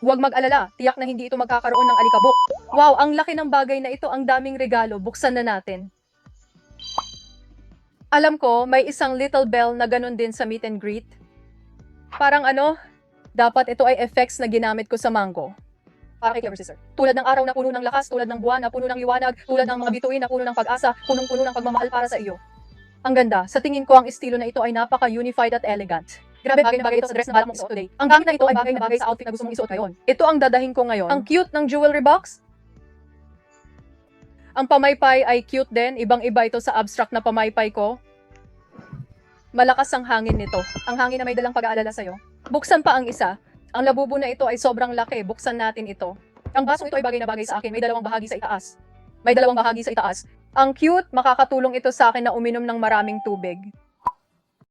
Huwag mag-alala, tiyak na hindi ito magkakaroon ng alikabok. Wow, ang laki ng bagay na ito, ang daming regalo, buksan na natin. Alam ko, may isang little bell na ganun din sa meet and greet. Parang ano, dapat ito ay effects na ginamit ko sa mango. Para kay Clever Sister. Tulad ng araw na puno ng lakas, tulad ng buwan na puno ng liwanag, tulad ng mga bituin na puno ng pag-asa, punong-puno ng pagmamahal para sa iyo. Ang ganda, sa tingin ko ang estilo na ito ay napaka-unified at elegant. Grabe, bagay na bagay ito sa dress na balak mong isuot today. Ang gamit na ito ay bagay na bagay sa outfit na gusto mong isuot ngayon. Ito ang dadahin ko ngayon. Ang cute ng jewelry box. Ang pamaypay ay cute din, ibang-iba ito sa abstract na pamaypay ko. Malakas ang hangin nito. Ang hangin na may dalang pag-aalala sa'yo. Buksan pa ang isa. Ang labubo na ito ay sobrang laki. Buksan natin ito. Ang basong ito ay bagay na bagay sa akin. May dalawang bahagi sa itaas. May dalawang bahagi sa itaas. Ang cute, makakatulong ito sa akin na uminom ng maraming tubig.